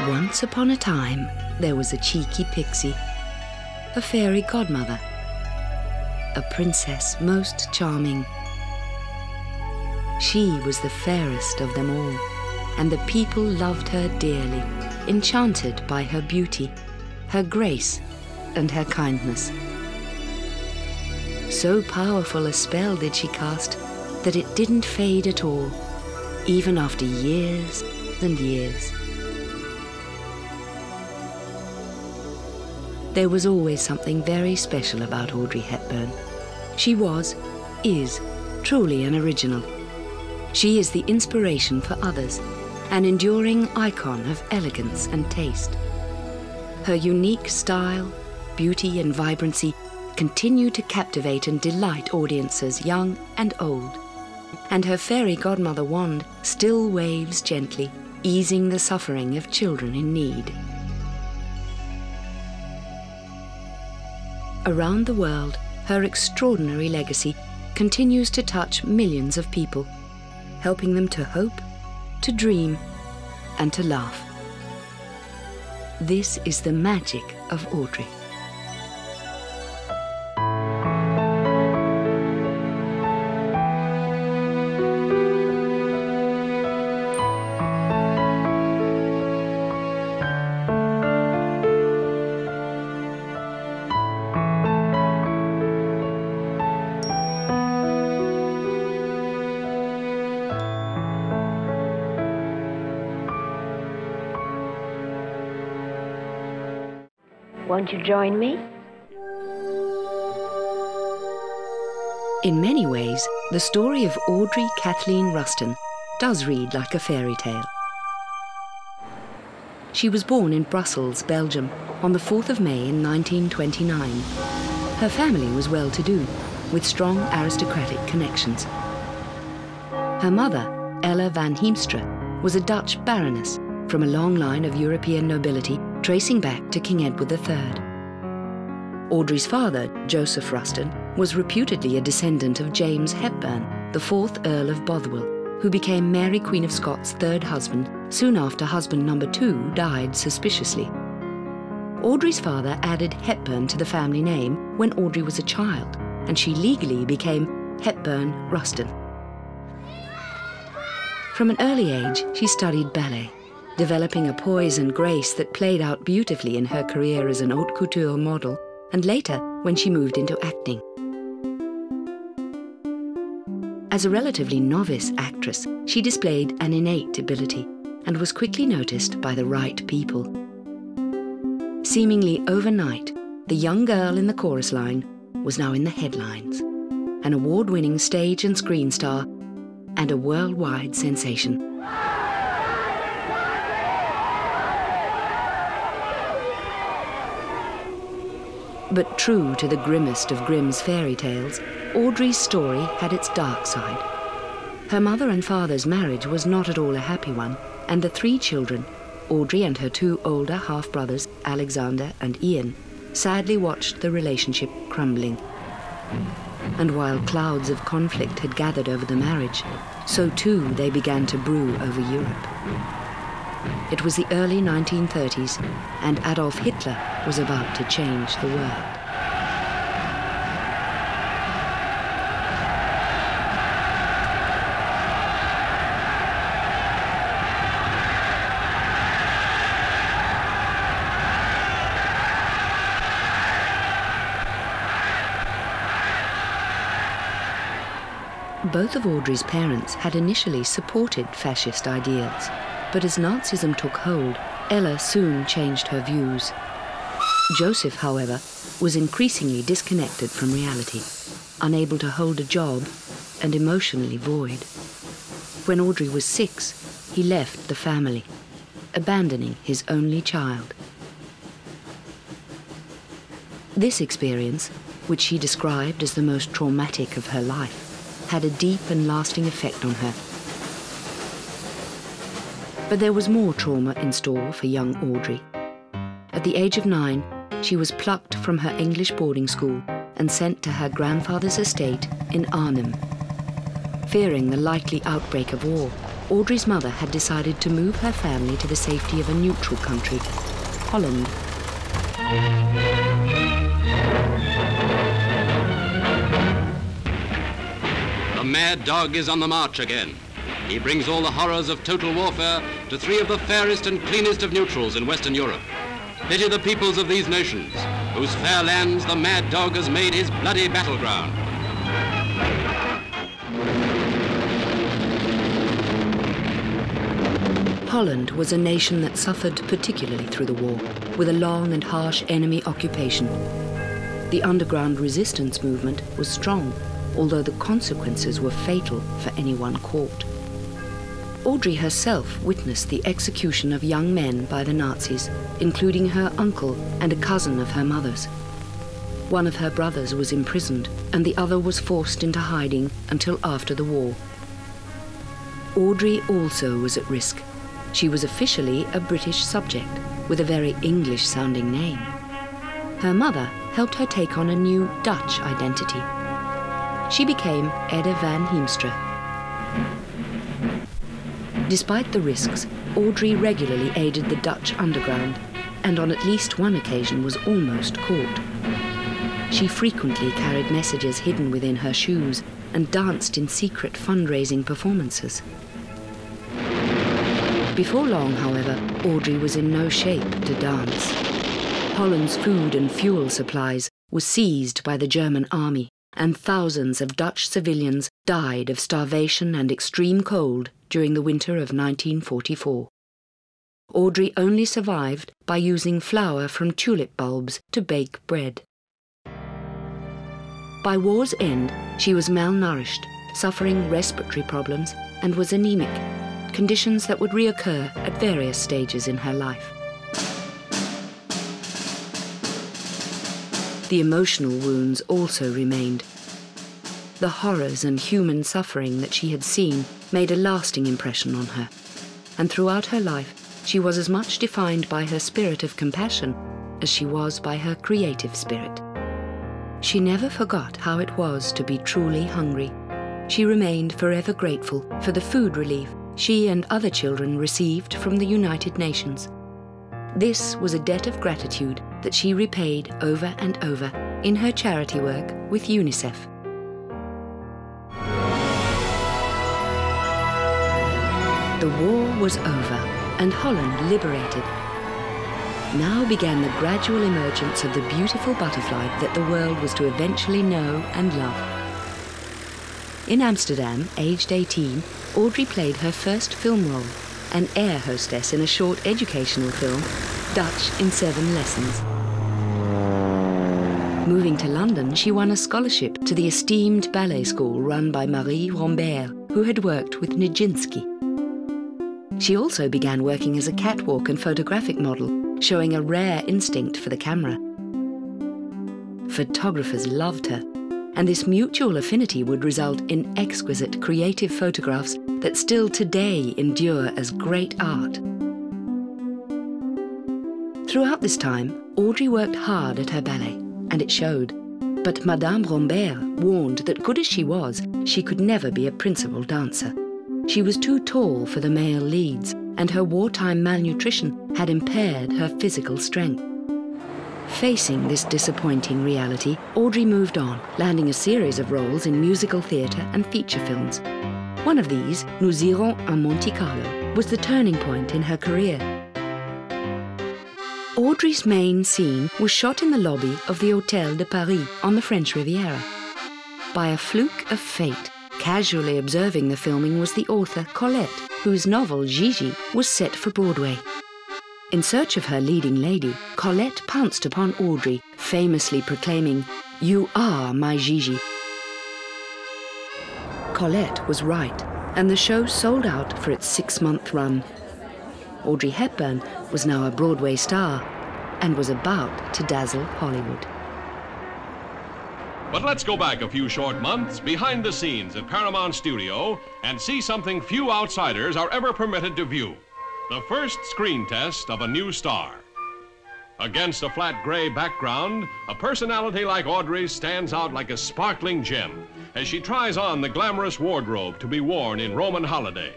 Once upon a time, there was a cheeky pixie, a fairy godmother, a princess most charming. She was the fairest of them all, and the people loved her dearly, enchanted by her beauty, her grace, and her kindness. So powerful a spell did she cast that it didn't fade at all, even after years and years. There was always something very special about Audrey Hepburn. She is truly an original. She is the inspiration for others, an enduring icon of elegance and taste. Her unique style, beauty and vibrancy continue to captivate and delight audiences young and old. And her fairy godmother wand still waves gently, easing the suffering of children in need. Around the world, her extraordinary legacy continues to touch millions of people, helping them to hope, to dream, and to laugh. This is the magic of Audrey. Won't you join me? In many ways, the story of Audrey Kathleen Ruston does read like a fairy tale. She was born in Brussels, Belgium, on the 4th of May in 1929. Her family was well-to-do, with strong aristocratic connections. Her mother, Ella van Heemstra, was a Dutch baroness from a long line of European nobility tracing back to King Edward III. Audrey's father, Joseph Ruston, was reputedly a descendant of James Hepburn, the 4th Earl of Bothwell, who became Mary Queen of Scots' third husband soon after husband number 2 died suspiciously. Audrey's father added Hepburn to the family name when Audrey was a child, and she legally became Hepburn Ruston. From an early age, she studied ballet, developing a poise and grace that played out beautifully in her career as an haute couture model, and later when she moved into acting. As a relatively novice actress, she displayed an innate ability and was quickly noticed by the right people. Seemingly overnight, the young girl in the chorus line was now in the headlines, an award-winning stage and screen star, and a worldwide sensation. But true to the grimmest of Grimm's fairy tales, Audrey's story had its dark side. Her mother and father's marriage was not at all a happy one, and the 3 children, Audrey and her 2 older half-brothers, Alexander and Ian, sadly watched the relationship crumbling. And while clouds of conflict had gathered over the marriage, so too they began to brew over Europe. It was the early 1930s, and Adolf Hitler was about to change the world. Both of Audrey's parents had initially supported fascist ideals, but as Nazism took hold, Ella soon changed her views. Joseph, however, was increasingly disconnected from reality, unable to hold a job and emotionally void. When Audrey was 6, he left the family, abandoning his only child. This experience, which she described as the most traumatic of her life, had a deep and lasting effect on her. But there was more trauma in store for young Audrey. At the age of 9, she was plucked from her English boarding school and sent to her grandfather's estate in Arnhem. Fearing the likely outbreak of war, Audrey's mother had decided to move her family to the safety of a neutral country, Holland. The mad dog is on the march again. He brings all the horrors of total warfare to three of the fairest and cleanest of neutrals in Western Europe. Pity the peoples of these nations, whose fair lands the mad dog has made his bloody battleground. Holland was a nation that suffered particularly through the war, with a long and harsh enemy occupation. The underground resistance movement was strong, although the consequences were fatal for anyone caught. Audrey herself witnessed the execution of young men by the Nazis, including her uncle and a cousin of her mother's. One of her brothers was imprisoned, and the other was forced into hiding until after the war. Audrey also was at risk. She was officially a British subject, with a very English-sounding name. Her mother helped her take on a new Dutch identity. She became Edda van Heemstra. Despite the risks, Audrey regularly aided the Dutch underground, and on at least one occasion was almost caught. She frequently carried messages hidden within her shoes and danced in secret fundraising performances. Before long, however, Audrey was in no shape to dance. Holland's food and fuel supplies were seized by the German army, and thousands of Dutch civilians died of starvation and extreme cold during the winter of 1944. Audrey only survived by using flour from tulip bulbs to bake bread. By war's end, she was malnourished, suffering respiratory problems, and was anemic, conditions that would reoccur at various stages in her life. The emotional wounds also remained. The horrors and human suffering that she had seen made a lasting impression on her, and throughout her life she was as much defined by her spirit of compassion as she was by her creative spirit. She never forgot how it was to be truly hungry. She remained forever grateful for the food relief she and other children received from the United Nations. This was a debt of gratitude that she repaid over and over in her charity work with UNICEF. The war was over and Holland liberated. Now began the gradual emergence of the beautiful butterfly that the world was to eventually know and love. In Amsterdam, aged 18, Audrey played her first film role, an air hostess in a short educational film, Dutch in 7 Lessons. Moving to London, she won a scholarship to the esteemed ballet school run by Marie Rambert, who had worked with Nijinsky. She also began working as a catwalk and photographic model, showing a rare instinct for the camera. Photographers loved her, and this mutual affinity would result in exquisite creative photographs that still today endure as great art. Throughout this time, Audrey worked hard at her ballet, and it showed. But Madame Rambert warned that good as she was, she could never be a principal dancer. She was too tall for the male leads, and her wartime malnutrition had impaired her physical strength. Facing this disappointing reality, Audrey moved on, landing a series of roles in musical theatre and feature films. One of these, Nous irons à Monte Carlo, was the turning point in her career. Audrey's main scene was shot in the lobby of the Hôtel de Paris on the French Riviera. By a fluke of fate, casually observing the filming was the author Colette, whose novel Gigi was set for Broadway. In search of her leading lady, Colette pounced upon Audrey, famously proclaiming, "You are my Gigi." Colette was right, and the show sold out for its 6-month run. Audrey Hepburn was now a Broadway star and was about to dazzle Hollywood. But let's go back a few short months behind the scenes at Paramount Studio and see something few outsiders are ever permitted to view. The first screen test of a new star. Against a flat gray background, a personality like Audrey's stands out like a sparkling gem as she tries on the glamorous wardrobe to be worn in Roman holiday.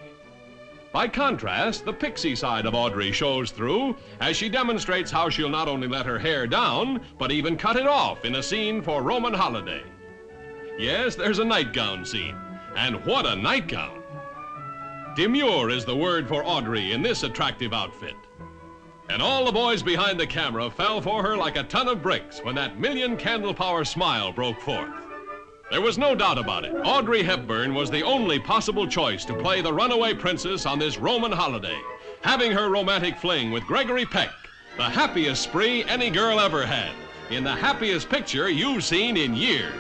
By contrast, the pixie side of Audrey shows through as she demonstrates how she'll not only let her hair down, but even cut it off in a scene for Roman holiday. Yes, there's a nightgown scene, and what a nightgown! Demure is the word for Audrey in this attractive outfit. And all the boys behind the camera fell for her like a ton of bricks when that million candle power smile broke forth. There was no doubt about it. Audrey Hepburn was the only possible choice to play the runaway princess on this Roman holiday, having her romantic fling with Gregory Peck, the happiest spree any girl ever had, in the happiest picture you've seen in years.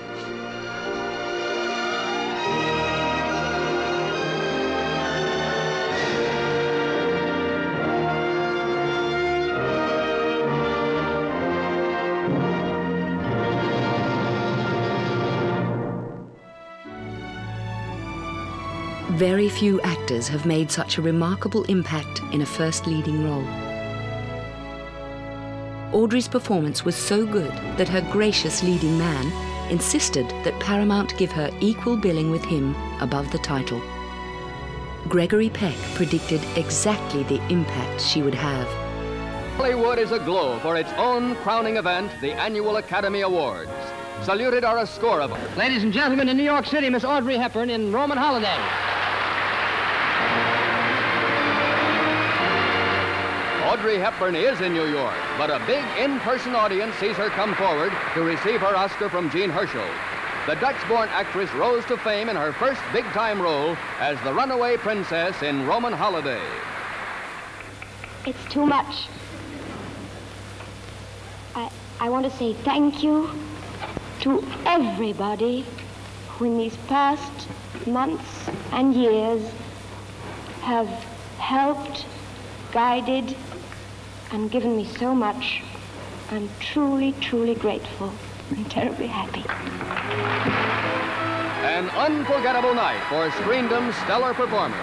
Very few actors have made such a remarkable impact in a first leading role. Audrey's performance was so good that her gracious leading man insisted that Paramount give her equal billing with him above the title. Gregory Peck predicted exactly the impact she would have. Hollywood is aglow for its own crowning event, the annual Academy Awards. Saluted are a score of them. Ladies and gentlemen, in New York City, Miss Audrey Hepburn in Roman Holiday. Audrey Hepburn is in New York, but a big in-person audience sees her come forward to receive her Oscar from Jean Herschel. The Dutch-born actress rose to fame in her first big-time role as the runaway princess in Roman Holiday. It's too much. I want to say thank you to everybody who in these past months and years have helped, guided, and given me so much. I'm truly, truly grateful and terribly happy. An unforgettable night for Screendom's stellar performer.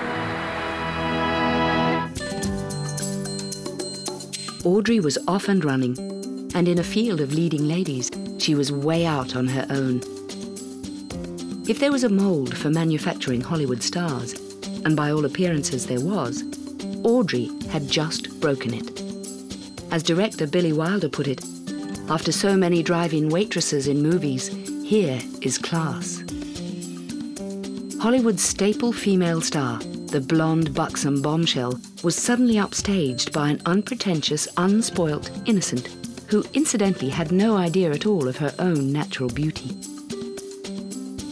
Audrey was off and running, and in a field of leading ladies, she was way out on her own. If there was a mold for manufacturing Hollywood stars, and by all appearances there was, Audrey had just broken it. As director Billy Wilder put it, after so many drive-in waitresses in movies, here is class. Hollywood's staple female star, the blonde, buxom bombshell, was suddenly upstaged by an unpretentious, unspoilt innocent who incidentally had no idea at all of her own natural beauty.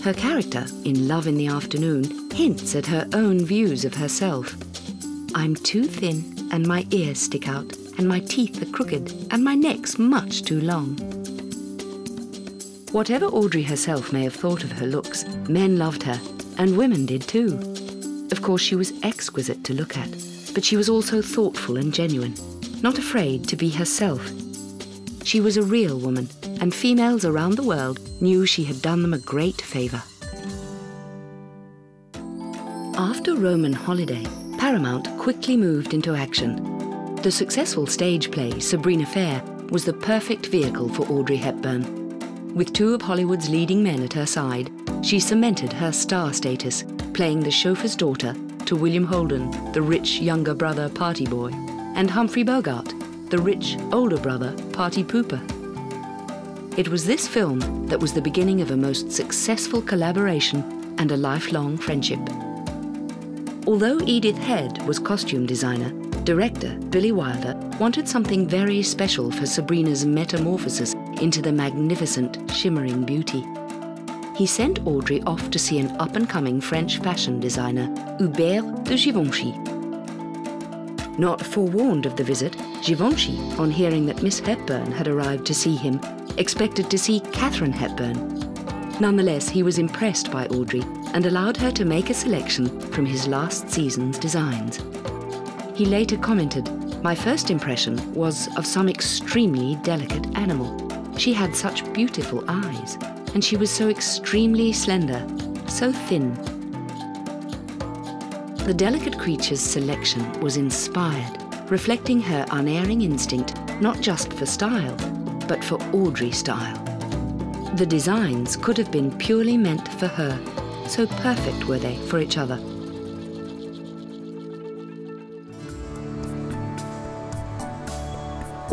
Her character, in Love in the Afternoon, hints at her own views of herself. I'm too thin, and my ears stick out, and my teeth are crooked, and my neck's much too long. Whatever Audrey herself may have thought of her looks, men loved her, and women did too. Of course, she was exquisite to look at, but she was also thoughtful and genuine, not afraid to be herself. She was a real woman, and females around the world knew she had done them a great favor. After Roman Holiday, Paramount quickly moved into action. The successful stage play, Sabrina Fair, was the perfect vehicle for Audrey Hepburn. With two of Hollywood's leading men at her side, she cemented her star status, playing the chauffeur's daughter to William Holden, the rich younger brother party boy, and Humphrey Bogart, the rich older brother party pooper. It was this film that was the beginning of a most successful collaboration and a lifelong friendship. Although Edith Head was costume designer, director Billy Wilder wanted something very special for Sabrina's metamorphosis into the magnificent, shimmering beauty. He sent Audrey off to see an up-and-coming French fashion designer, Hubert de Givenchy. Not forewarned of the visit, Givenchy, on hearing that Miss Hepburn had arrived to see him, expected to see Katharine Hepburn. Nonetheless, he was impressed by Audrey and allowed her to make a selection from his last season's designs. He later commented, "My first impression was of some extremely delicate animal. She had such beautiful eyes, and she was so extremely slender, so thin." The delicate creature's selection was inspired, reflecting her unerring instinct not just for style, but for Audrey style. The designs could have been purely meant for her, so perfect were they for each other.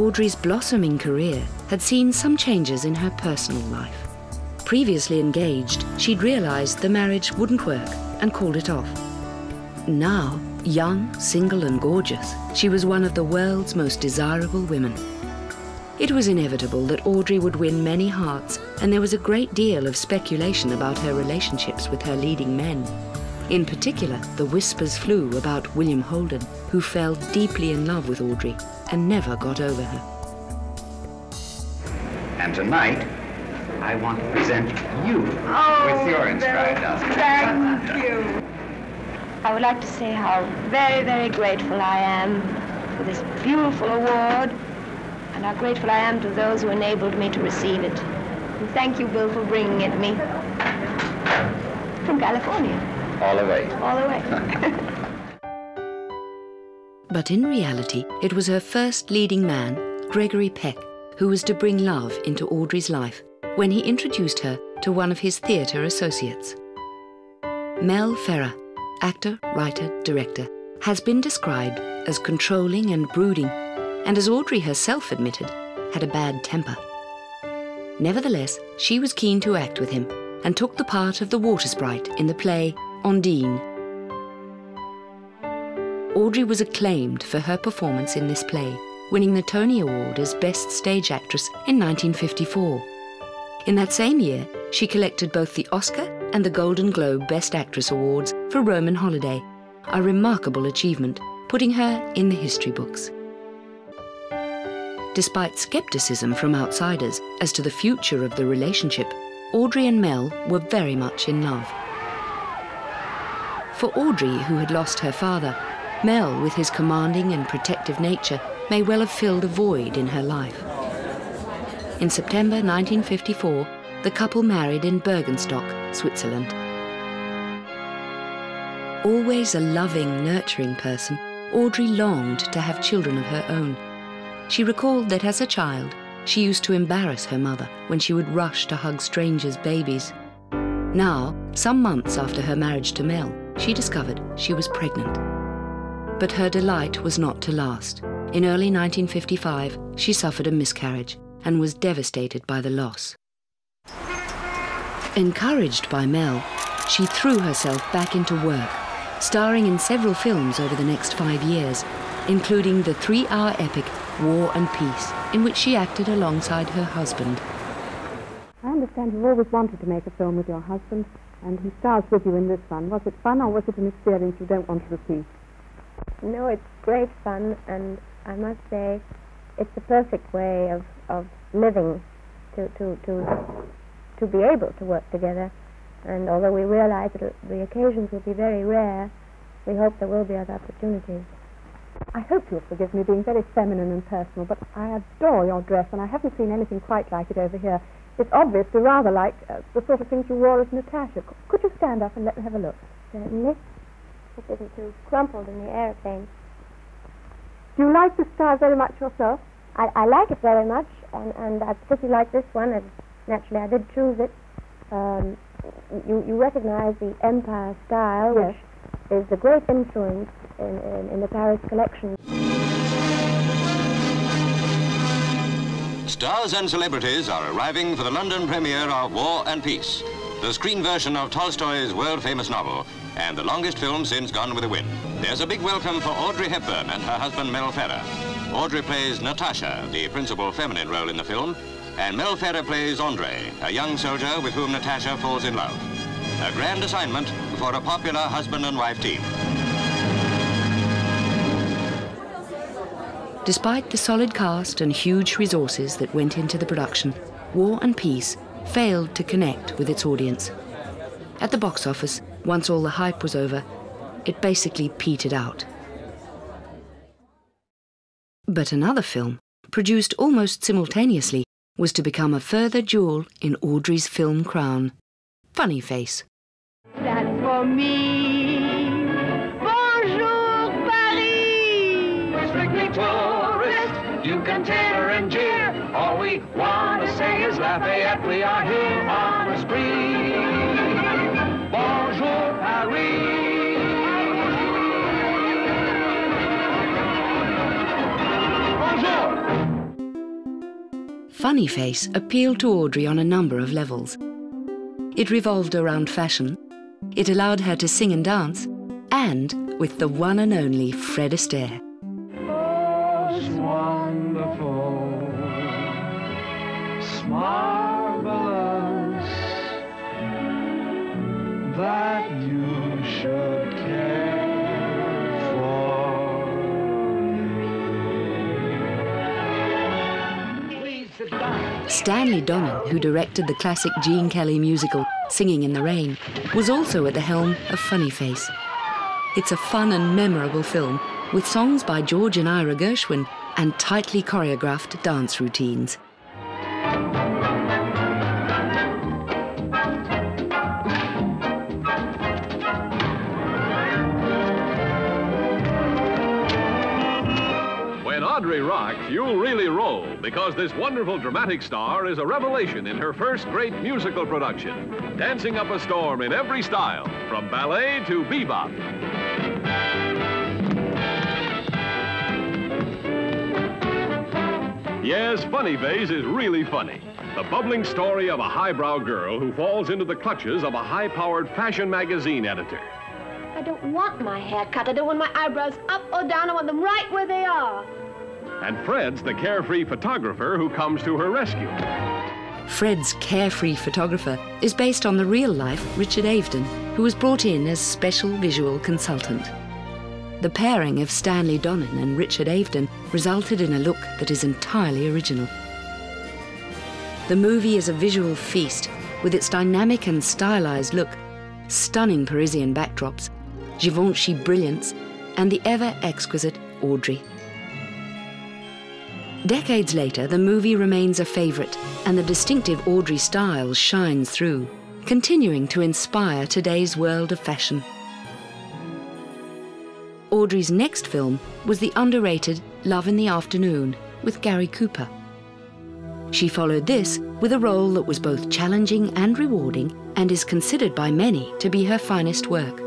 Audrey's blossoming career had seen some changes in her personal life. Previously engaged, she'd realized the marriage wouldn't work and called it off. Now, young, single and gorgeous, she was one of the world's most desirable women. It was inevitable that Audrey would win many hearts, and there was a great deal of speculation about her relationships with her leading men. In particular, the whispers flew about William Holden, who fell deeply in love with Audrey and never got over her. And tonight, I want to present you with your inscribed Oscar. Thank you. I would like to say how very, very grateful I am for this beautiful award, and how grateful I am to those who enabled me to receive it. And thank you, Bill, for bringing it me from California. All the way. All the way. But in reality, it was her first leading man, Gregory Peck, who was to bring love into Audrey's life when he introduced her to one of his theatre associates. Mel Ferrer, actor, writer, director, has been described as controlling and brooding, and as Audrey herself admitted, had a bad temper. Nevertheless, she was keen to act with him and took the part of the water sprite in the play Ondine. Audrey was acclaimed for her performance in this play, winning the Tony Award as Best Stage Actress in 1954. In that same year, she collected both the Oscar and the Golden Globe Best Actress Awards for Roman Holiday, a remarkable achievement, putting her in the history books. Despite skepticism from outsiders as to the future of the relationship, Audrey and Mel were very much in love. For Audrey, who had lost her father, Mel, with his commanding and protective nature, may well have filled a void in her life. In September 1954, the couple married in Bergenstock, Switzerland. Always a loving, nurturing person, Audrey longed to have children of her own. She recalled that as a child, she used to embarrass her mother when she would rush to hug strangers' babies. Now, some months after her marriage to Mel, she discovered she was pregnant. But her delight was not to last. In early 1955, she suffered a miscarriage and was devastated by the loss. Encouraged by Mel, she threw herself back into work, starring in several films over the next 5 years, including the 3-hour epic War and Peace, in which she acted alongside her husband. I understand you've always wanted to make a film with your husband, and he stars with you in this one. Was it fun, or was it an experience you don't want to repeat? No, it's great fun, and I must say it's the perfect way of living to be able to work together. And although we realize that the occasions will be very rare, we hope there will be other opportunities. I hope you'll forgive me being very feminine and personal, but I adore your dress, and I haven't seen anything quite like it over here. It's obviously rather like the sort of things you wore as Natasha. Could you stand up and let me have a look? Certainly. It isn't too crumpled in the airplane. Do you like the style very much yourself? I like it very much, and I particularly like this one, and naturally I did choose it. You recognize the Empire style, yes, which is a great influence in the Paris collection. Stars and celebrities are arriving for the London premiere of War and Peace, the screen version of Tolstoy's world-famous novel, and the longest film since Gone with the Wind. There's a big welcome for Audrey Hepburn and her husband Mel Ferrer. Audrey plays Natasha, the principal feminine role in the film, and Mel Ferrer plays Andre, a young soldier with whom Natasha falls in love. A grand assignment for a popular husband and wife team. Despite the solid cast and huge resources that went into the production, War and Peace failed to connect with its audience. At the box office, once all the hype was over, it basically petered out. But another film, produced almost simultaneously, was to become a further jewel in Audrey's film crown, Funny Face. That's for me. Bonjour, Paris. Strictly tourist, you can tear and jeer. All we want to say is Lafayette, we are here on a spree. Bonjour, Paris. Bonjour. Funny Face appealed to Audrey on a number of levels. It revolved around fashion, it allowed her to sing and dance, and with the one and only Fred Astaire. Oh, it's wonderful, it's marvelous that you should care for me. Please sit down. Stanley Donen, who directed the classic Gene Kelly musical Singing in the Rain, was also at the helm of Funny Face. It's a fun and memorable film with songs by George and Ira Gershwin and tightly choreographed dance routines. When Audrey rocks, you'll really roll, because this wonderful dramatic star is a revelation in her first great musical production, dancing up a storm in every style, from ballet to bebop. Yes, Funny Face is really funny. The bubbling story of a highbrow girl who falls into the clutches of a high-powered fashion magazine editor. I don't want my hair cut. I don't want my eyebrows up or down. I want them right where they are. And Fred's the carefree photographer who comes to her rescue. Fred's carefree photographer is based on the real-life Richard Avedon, who was brought in as special visual consultant. The pairing of Stanley Donen and Richard Avedon resulted in a look that is entirely original. The movie is a visual feast with its dynamic and stylized look, stunning Parisian backdrops, Givenchy brilliance, and the ever-exquisite Audrey. Decades later, the movie remains a favorite, and the distinctive Audrey style shines through, continuing to inspire today's world of fashion. Audrey's next film was the underrated Love in the Afternoon with Gary Cooper. She followed this with a role that was both challenging and rewarding, and is considered by many to be her finest work.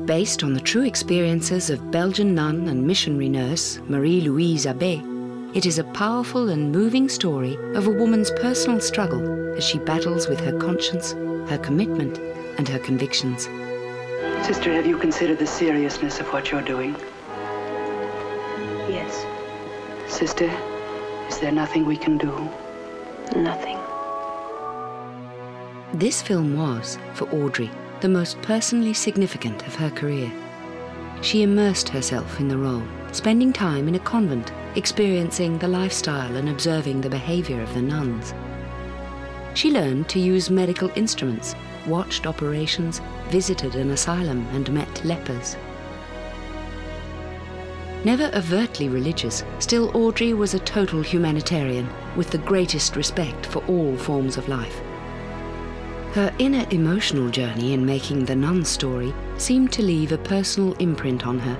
Based on the true experiences of Belgian nun and missionary nurse Marie-Louise Abbé, it is a powerful and moving story of a woman's personal struggle as she battles with her conscience, her commitment, and her convictions. Sister, have you considered the seriousness of what you're doing? Yes. Sister, is there nothing we can do? Nothing. This film was, for Audrey, the most personally significant of her career. She immersed herself in the role, spending time in a convent, experiencing the lifestyle and observing the behavior of the nuns. She learned to use medical instruments, watched operations, visited an asylum, and met lepers. Never overtly religious, still Audrey was a total humanitarian with the greatest respect for all forms of life. Her inner emotional journey in making the nun story seemed to leave a personal imprint on her.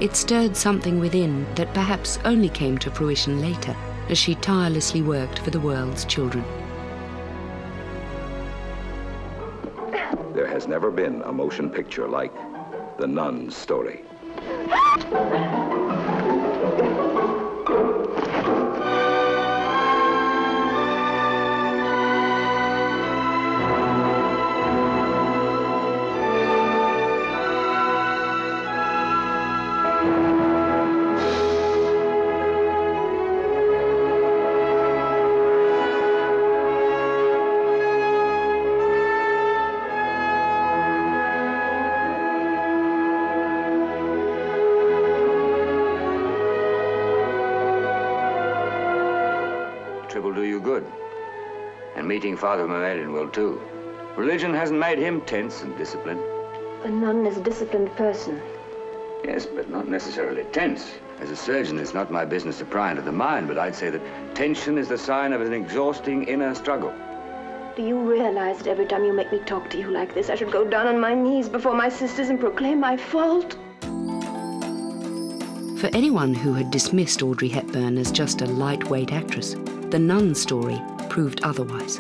It stirred something within that perhaps only came to fruition later as she tirelessly worked for the world's children. There has never been a motion picture like The Nun's Story. Will do you good. And meeting Father Mermelin will too. Religion hasn't made him tense and disciplined. A nun is a disciplined person. Yes, but not necessarily tense. As a surgeon, it's not my business to pry into the mind, but I'd say that tension is the sign of an exhausting inner struggle. Do you realize that every time you make me talk to you like this, I should go down on my knees before my sisters and proclaim my fault? For anyone who had dismissed Audrey Hepburn as just a lightweight actress, The Nun Story proved otherwise.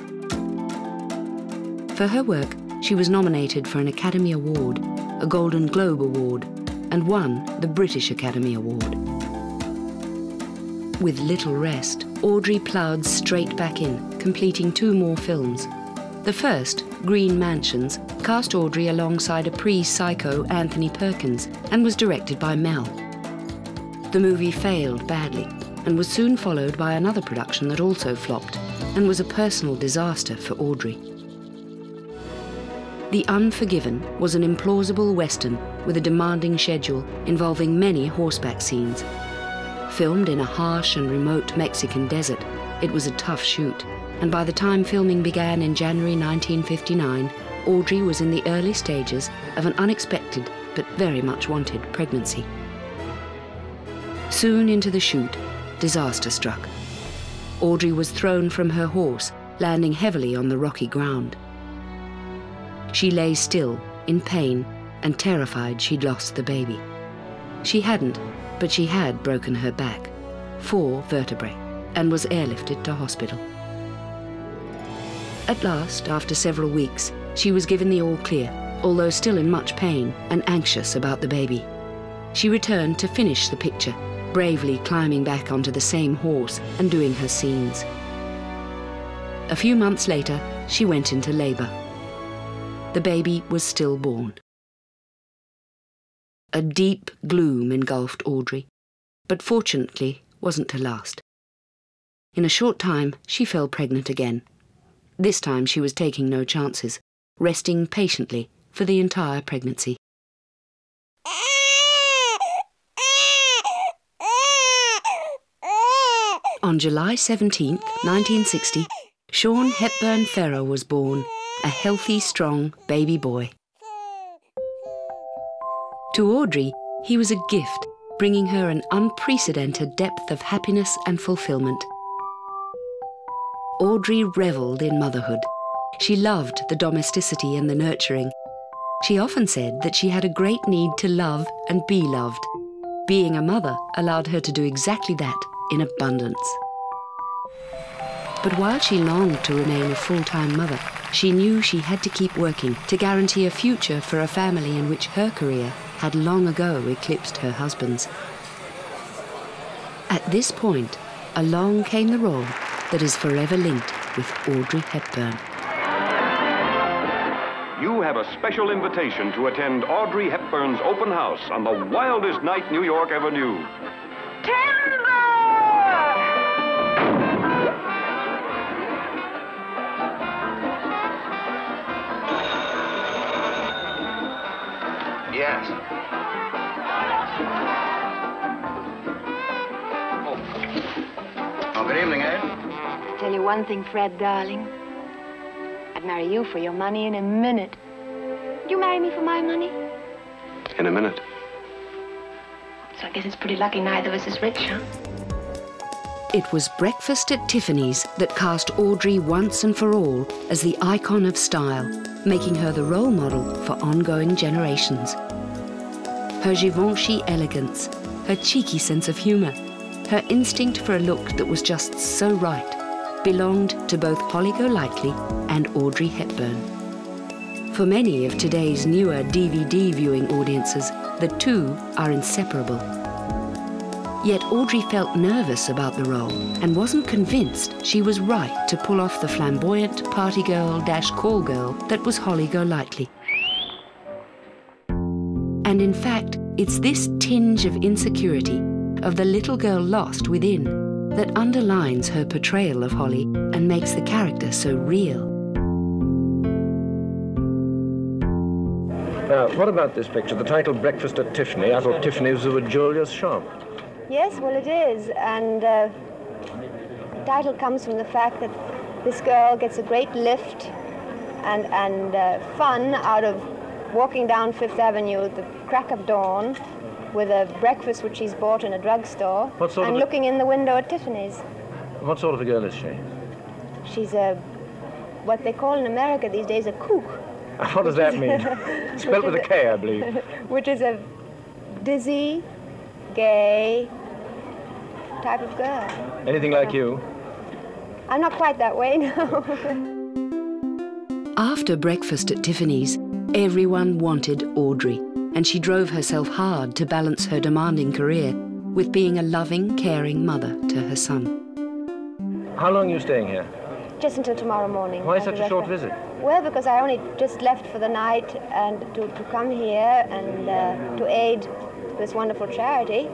For her work, she was nominated for an Academy Award, a Golden Globe Award, and won the British Academy Award. With little rest, Audrey ploughed straight back in, completing 2 more films. The first, Green Mansions, cast Audrey alongside a pre-psycho Anthony Perkins and was directed by Mel. The movie failed badly and was soon followed by another production that also flopped and was a personal disaster for Audrey. The Unforgiven was an implausible Western with a demanding schedule involving many horseback scenes. Filmed in a harsh and remote Mexican desert, it was a tough shoot, and by the time filming began in January 1959, Audrey was in the early stages of an unexpected but very much wanted pregnancy. Soon into the shoot, disaster struck. Audrey was thrown from her horse, landing heavily on the rocky ground. She lay still, in pain, and terrified she'd lost the baby. She hadn't, but she had broken her back, 4 vertebrae, and was airlifted to hospital. At last, after several weeks, she was given the all clear, although still in much pain and anxious about the baby. She returned to finish the picture, bravely climbing back onto the same horse and doing her scenes. A few months later, she went into labor. The baby was stillborn. A deep gloom engulfed Audrey, but fortunately wasn't to last. In a short time, she fell pregnant again. This time she was taking no chances, resting patiently for the entire pregnancy. On July 17th, 1960, Sean Hepburn Ferrer was born, a healthy, strong baby boy. To Audrey, he was a gift, bringing her an unprecedented depth of happiness and fulfillment. Audrey revelled in motherhood. She loved the domesticity and the nurturing. She often said that she had a great need to love and be loved. Being a mother allowed her to do exactly that in abundance. But while she longed to remain a full-time mother, she knew she had to keep working to guarantee a future for a family in which her career had long ago eclipsed her husband's. At this point, along came the role that is forever linked with Audrey Hepburn. You have a special invitation to attend Audrey Hepburn's open house on the wildest night New York ever knew. Yes. Oh, good evening, Ed. I'll tell you one thing, Fred, darling. I'd marry you for your money in a minute. Would you marry me for my money? In a minute. So I guess it's pretty lucky neither of us is rich, huh? It was Breakfast at Tiffany's that cast Audrey once and for all as the icon of style, making her the role model for ongoing generations. Her Givenchy elegance, her cheeky sense of humour, her instinct for a look that was just so right, belonged to both Holly Golightly and Audrey Hepburn. For many of today's newer DVD viewing audiences, the two are inseparable. Yet Audrey felt nervous about the role and wasn't convinced she was right to pull off the flamboyant party girl / call girl that was Holly Golightly. And in fact, it's this tinge of insecurity, of the little girl lost within, that underlines her portrayal of Holly and makes the character so real. What about this picture? The title, Breakfast at Tiffany. I thought Tiffany's was a jeweler's shop. Yes, well, it is. And the title comes from the fact that this girl gets a great lift and fun out of walking down Fifth Avenue at the crack of dawn with a breakfast which she's bought in a drugstore and looking in the window at Tiffany's. What sort of a girl is she? She's what they call in America these days a kook. What does that mean? Spelled with a K, I believe. Which is a dizzy, gay type of girl. Anything like you? I'm not quite that way, no. After Breakfast at Tiffany's, everyone wanted Audrey, and she drove herself hard to balance her demanding career with being a loving, caring mother to her son. How long are you staying here? Just until tomorrow morning. Why such a short visit? Well, because I only just left for the night and to come here and to aid this wonderful charity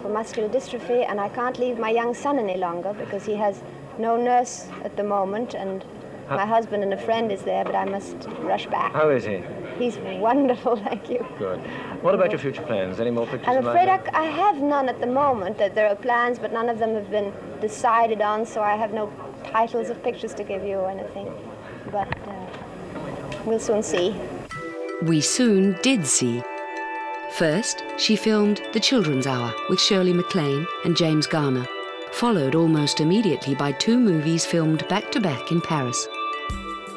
for muscular dystrophy, and I can't leave my young son any longer because he has no nurse at the moment, and my husband and a friend is there, but I must rush back. How is he? He's wonderful, thank you. Good. What about your future plans? Any more pictures? I'm afraid I have none at the moment. That there are plans, but none of them have been decided on, so I have no titles of pictures to give you or anything. But we'll soon see. We soon did see. First, she filmed The Children's Hour with Shirley MacLaine and James Garner, followed almost immediately by 2 movies filmed back-to-back in Paris.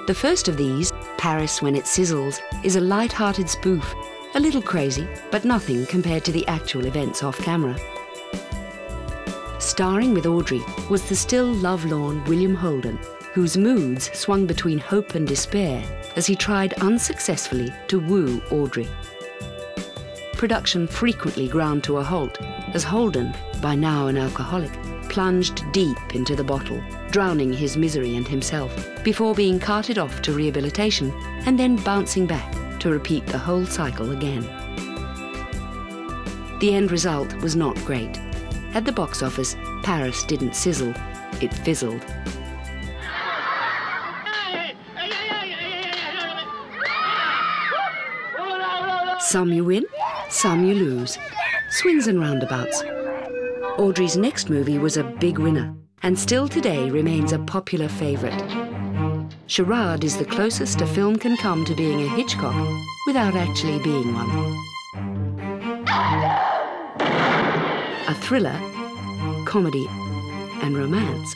The first of these, Paris When It Sizzles, is a light-hearted spoof, a little crazy, but nothing compared to the actual events off-camera. Starring with Audrey was the still lovelorn William Holden, whose moods swung between hope and despair as he tried unsuccessfully to woo Audrey. Production frequently ground to a halt as Holden, by now an alcoholic, plunged deep into the bottle, drowning his misery and himself, before being carted off to rehabilitation and then bouncing back to repeat the whole cycle again. The end result was not great. At the box office, Paris didn't sizzle, it fizzled. Some you win, some you lose. Swings and roundabouts. Audrey's next movie was a big winner, and still today remains a popular favourite. Charade is the closest a film can come to being a Hitchcock without actually being one. A thriller, comedy, and romance,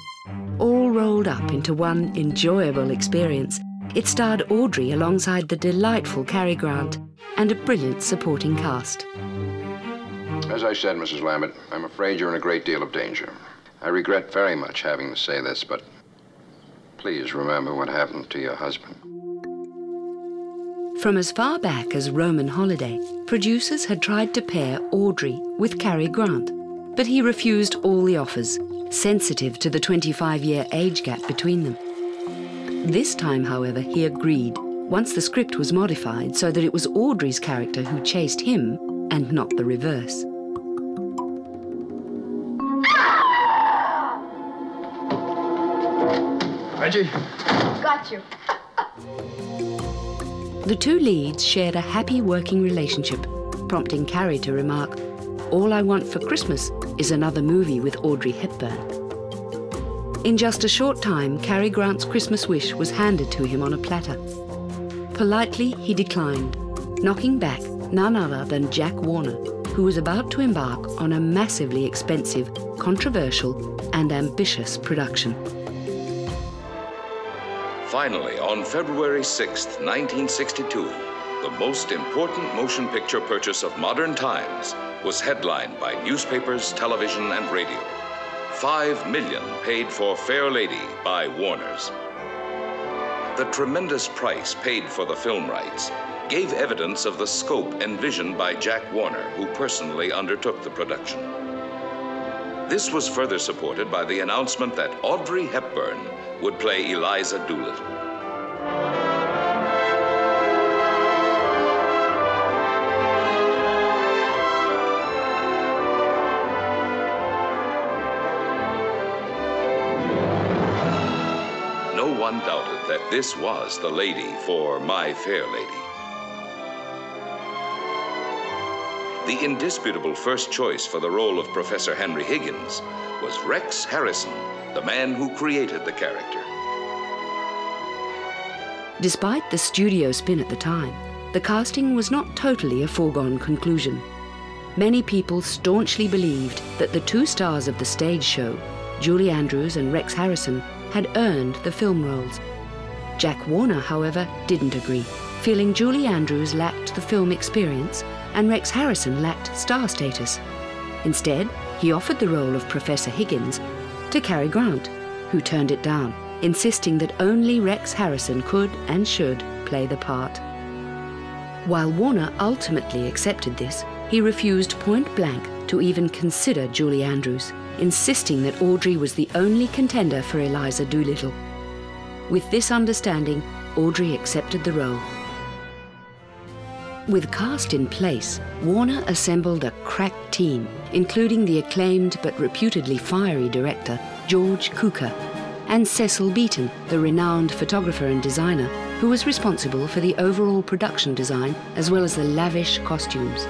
all rolled up into one enjoyable experience. It starred Audrey alongside the delightful Cary Grant and a brilliant supporting cast. As I said, Mrs. Lambert, I'm afraid you're in a great deal of danger. I regret very much having to say this, but please remember what happened to your husband. From as far back as Roman Holiday, producers had tried to pair Audrey with Cary Grant, but he refused all the offers, sensitive to the 25-year age gap between them. This time, however, he agreed, once the script was modified so that it was Audrey's character who chased him and not the reverse. Reggie? Got you. The 2 leads shared a happy working relationship, prompting Cary to remark, "All I Want for Christmas is another movie with Audrey Hepburn." In just a short time, Cary Grant's Christmas wish was handed to him on a platter. Politely, he declined, knocking back none other than Jack Warner, who was about to embark on a massively expensive, controversial, and ambitious production. Finally, on February 6th, 1962, the most important motion picture purchase of modern times was headlined by newspapers, television, and radio. $5 million paid for Fair Lady by Warner's. The tremendous price paid for the film rights gave evidence of the scope envisioned by Jack Warner, who personally undertook the production. This was further supported by the announcement that Audrey Hepburn would play Eliza Doolittle. No one doubted that this was the lady for My Fair Lady. The indisputable first choice for the role of Professor Henry Higgins was Rex Harrison, the man who created the character. Despite the studio spin at the time, the casting was not totally a foregone conclusion. Many people staunchly believed that the 2 stars of the stage show, Julie Andrews and Rex Harrison, had earned the film roles. Jack Warner, however, didn't agree, feeling Julie Andrews lacked the film experience and Rex Harrison lacked star status. Instead, he offered the role of Professor Higgins to Cary Grant, who turned it down, insisting that only Rex Harrison could and should play the part. While Warner ultimately accepted this, he refused point blank to even consider Julie Andrews, insisting that Audrey was the only contender for Eliza Doolittle. With this understanding, Audrey accepted the role. With cast in place, Warner assembled a crack team, including the acclaimed but reputedly fiery director George Cukor and Cecil Beaton, the renowned photographer and designer, who was responsible for the overall production design as well as the lavish costumes.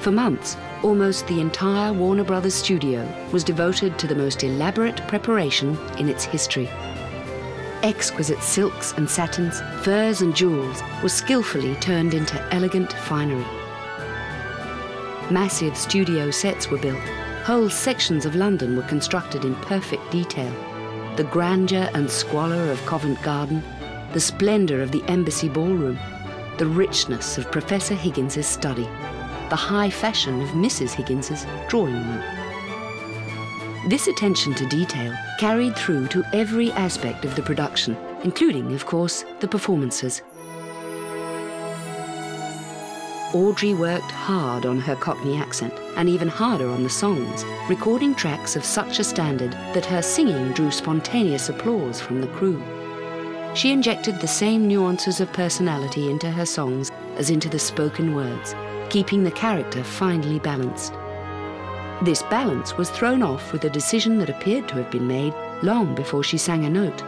For months, almost the entire Warner Brothers studio was devoted to the most elaborate preparation in its history. Exquisite silks and satins, furs and jewels were skillfully turned into elegant finery. Massive studio sets were built. Whole sections of London were constructed in perfect detail. The grandeur and squalor of Covent Garden, the splendour of the Embassy Ballroom, the richness of Professor Higgins's study, the high fashion of Mrs. Higgins's drawing room. This attention to detail carried through to every aspect of the production, including, of course, the performances. Audrey worked hard on her Cockney accent, and even harder on the songs, recording tracks of such a standard that her singing drew spontaneous applause from the crew. She injected the same nuances of personality into her songs as into the spoken words, keeping the character finely balanced. This balance was thrown off with a decision that appeared to have been made long before she sang a note.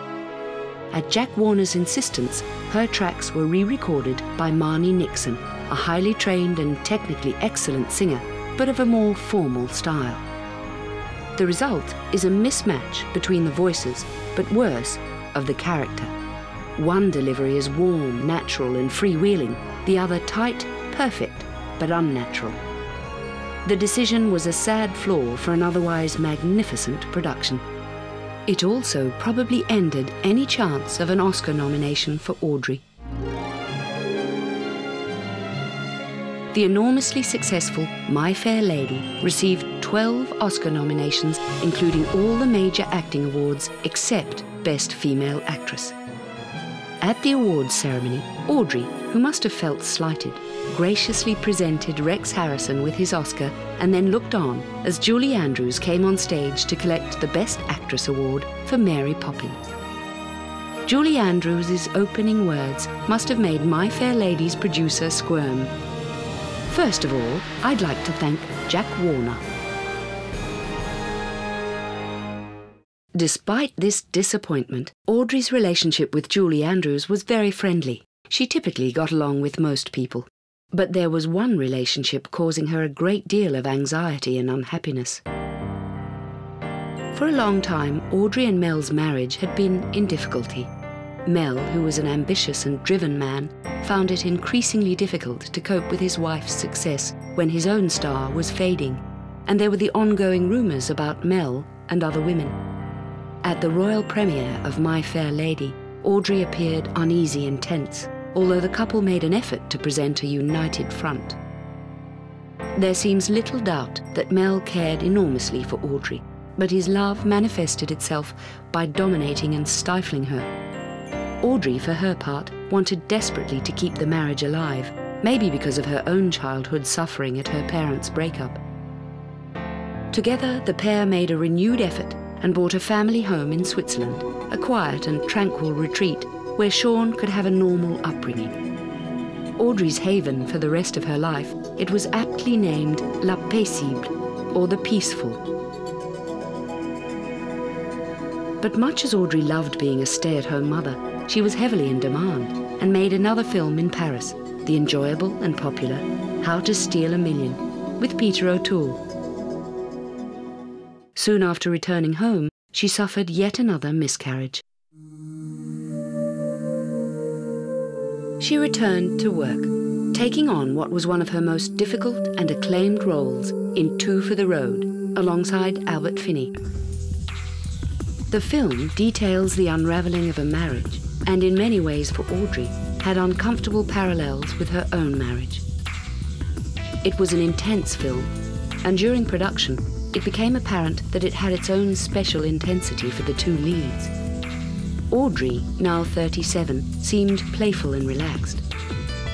At Jack Warner's insistence, her tracks were re-recorded by Marnie Nixon, a highly trained and technically excellent singer, but of a more formal style. The result is a mismatch between the voices, but worse, of the character. One delivery is warm, natural and freewheeling, the other tight, perfect, but unnatural. The decision was a sad flaw for an otherwise magnificent production. It also probably ended any chance of an Oscar nomination for Audrey. The enormously successful My Fair Lady received 12 Oscar nominations, including all the major acting awards except Best Female Actress. At the awards ceremony, Audrey, who must have felt slighted, graciously presented Rex Harrison with his Oscar and then looked on as Julie Andrews came on stage to collect the Best Actress award for Mary Poppins. Julie Andrews' opening words must have made My Fair Lady's producer squirm. First of all, I'd like to thank Jack Warner. Despite this disappointment, Audrey's relationship with Julie Andrews was very friendly. She typically got along with most people. But there was one relationship causing her a great deal of anxiety and unhappiness. For a long time, Audrey and Mel's marriage had been in difficulty. Mel, who was an ambitious and driven man, found it increasingly difficult to cope with his wife's success when his own star was fading, and there were the ongoing rumours about Mel and other women. At the royal premiere of My Fair Lady, Audrey appeared uneasy and tense, although the couple made an effort to present a united front. There seems little doubt that Mel cared enormously for Audrey, but his love manifested itself by dominating and stifling her. Audrey, for her part, wanted desperately to keep the marriage alive, maybe because of her own childhood suffering at her parents' breakup. Together, the pair made a renewed effort and bought a family home in Switzerland, a quiet and tranquil retreat where Sean could have a normal upbringing. Audrey's haven for the rest of her life, it was aptly named La Paisible, or the Peaceful. But much as Audrey loved being a stay-at-home mother, she was heavily in demand and made another film in Paris, the enjoyable and popular How to Steal $1 Million, with Peter O'Toole. Soon after returning home, she suffered yet another miscarriage. She returned to work, taking on what was one of her most difficult and acclaimed roles in Two for the Road, alongside Albert Finney. The film details the unravelling of a marriage, and in many ways for Audrey, had uncomfortable parallels with her own marriage. It was an intense film, and during production, it became apparent that it had its own special intensity for the two leads. Audrey, now 37, seemed playful and relaxed.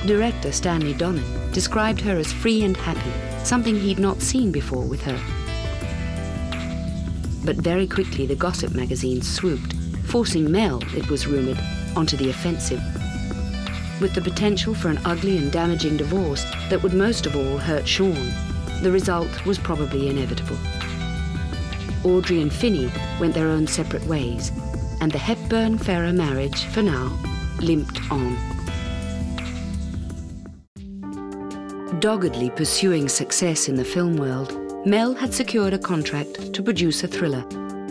Director Stanley Donen described her as free and happy, something he'd not seen before with her. But very quickly the gossip magazines swooped, forcing Mel, it was rumoured, onto the offensive, with the potential for an ugly and damaging divorce that would most of all hurt Sean. The result was probably inevitable. Audrey and Finney went their own separate ways, and the Hepburn-Ferrer marriage, for now, limped on. Doggedly pursuing success in the film world, Mel had secured a contract to produce a thriller,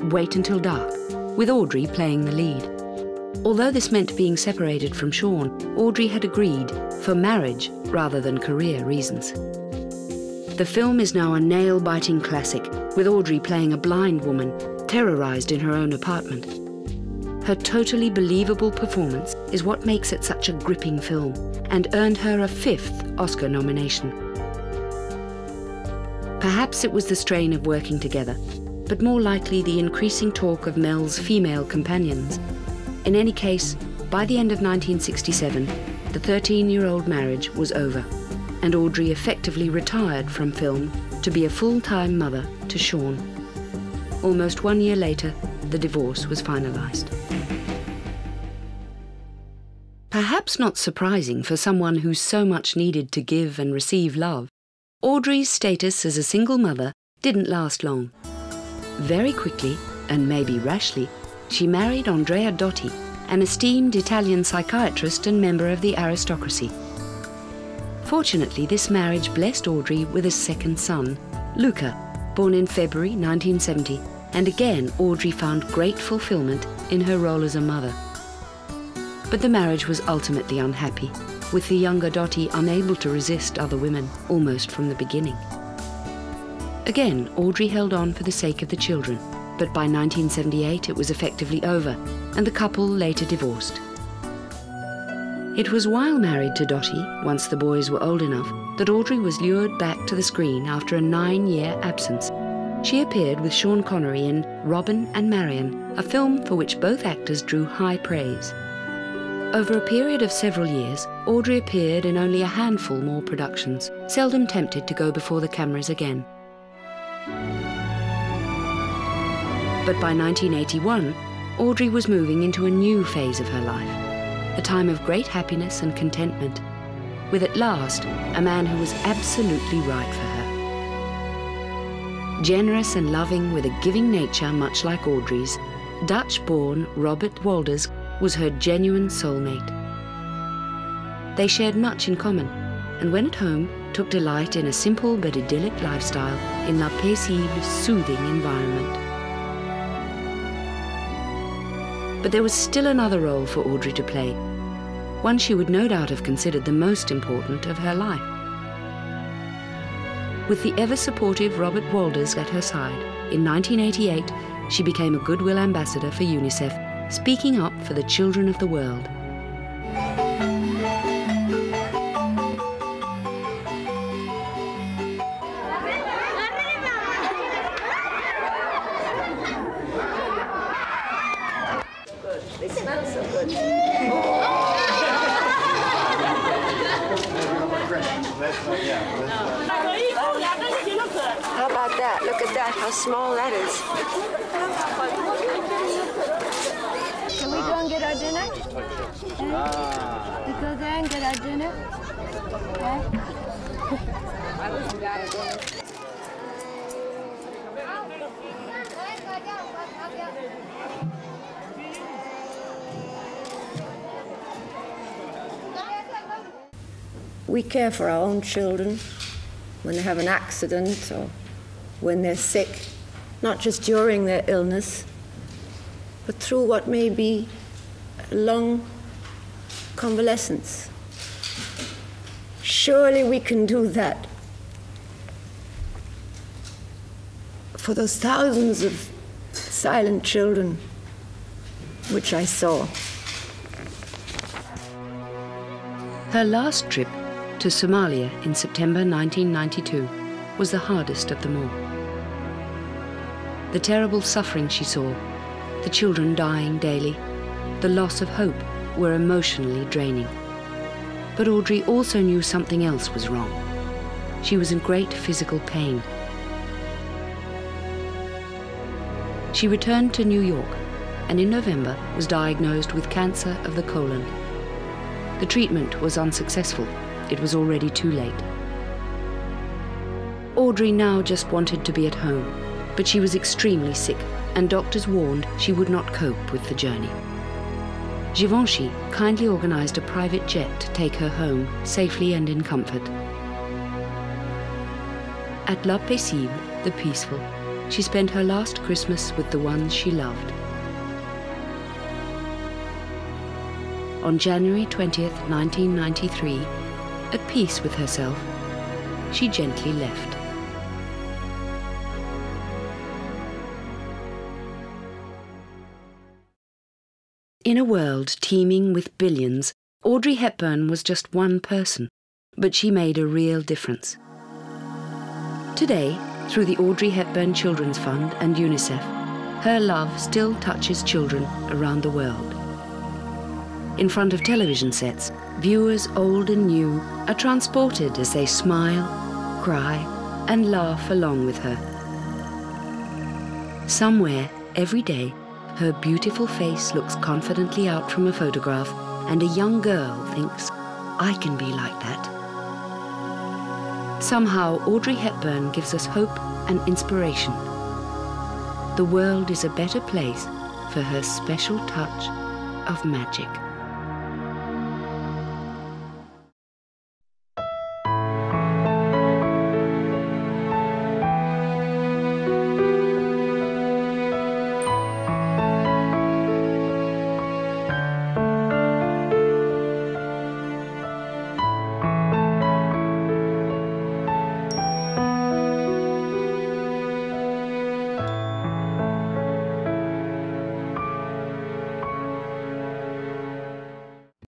Wait Until Dark, with Audrey playing the lead. Although this meant being separated from Sean, Audrey had agreed for marriage rather than career reasons. The film is now a nail-biting classic, with Audrey playing a blind woman, terrorized in her own apartment. Her totally believable performance is what makes it such a gripping film, and earned her a 5th Oscar nomination. Perhaps it was the strain of working together, but more likely the increasing talk of Mel's female companions. In any case, by the end of 1967, the 13-year-old marriage was over, and Audrey effectively retired from film to be a full-time mother to Sean. Almost 1 year later, the divorce was finalized. Perhaps not surprising for someone who so much needed to give and receive love, Audrey's status as a single mother didn't last long. Very quickly, and maybe rashly, she married Andrea Dotti, an esteemed Italian psychiatrist and member of the aristocracy. Fortunately, this marriage blessed Audrey with a second son, Luca, born in February 1970, and again Audrey found great fulfillment in her role as a mother. But the marriage was ultimately unhappy, with the younger Dotti unable to resist other women almost from the beginning. Again, Audrey held on for the sake of the children, but by 1978 it was effectively over, and the couple later divorced. It was while married to Dotti, once the boys were old enough, that Audrey was lured back to the screen after a 9-year absence. She appeared with Sean Connery in Robin and Marion, a film for which both actors drew high praise. Over a period of several years, Audrey appeared in only a handful more productions, seldom tempted to go before the cameras again. But by 1981, Audrey was moving into a new phase of her life, a time of great happiness and contentment, with at last a man who was absolutely right for her. Generous and loving with a giving nature much like Audrey's, Dutch-born Robert Wolders was her genuine soulmate. They shared much in common, and when at home, took delight in a simple but idyllic lifestyle in la paisible, soothing environment. But there was still another role for Audrey to play, one she would no doubt have considered the most important of her life. With the ever-supportive Robert Wolders at her side, in 1988, she became a Goodwill Ambassador for UNICEF, speaking up for the children of the world. They smell so good. How about that? Look at that, how small that is. Can we go and get our dinner? We go there and get our dinner? We care for our own children when they have an accident or when they're sick, not just during their illness, but through what may be a long convalescence. Surely we can do that for those thousands of silent children which I saw. Her last trip to Somalia in September 1992 was the hardest of them all. The terrible suffering she saw, the children dying daily, the loss of hope were emotionally draining. But Audrey also knew something else was wrong. she was in great physical pain. She returned to New York and in November was diagnosed with cancer of the colon. The treatment was unsuccessful. It was already too late. Audrey now just wanted to be at home, but she was extremely sick and doctors warned she would not cope with the journey. Givenchy kindly organized a private jet to take her home safely and in comfort. At La Paisible, the peaceful, she spent her last Christmas with the ones she loved. On January 20th, 1993, at peace with herself, she gently left. In a world teeming with billions, Audrey Hepburn was just one person, but she made a real difference. Today, through the Audrey Hepburn Children's Fund and UNICEF, her love still touches children around the world. In front of television sets, viewers old and new are transported as they smile, cry, and laugh along with her. Somewhere, every day, her beautiful face looks confidently out from a photograph, and a young girl thinks, I can be like that. Somehow, Audrey Hepburn gives us hope and inspiration. The world is a better place for her special touch of magic.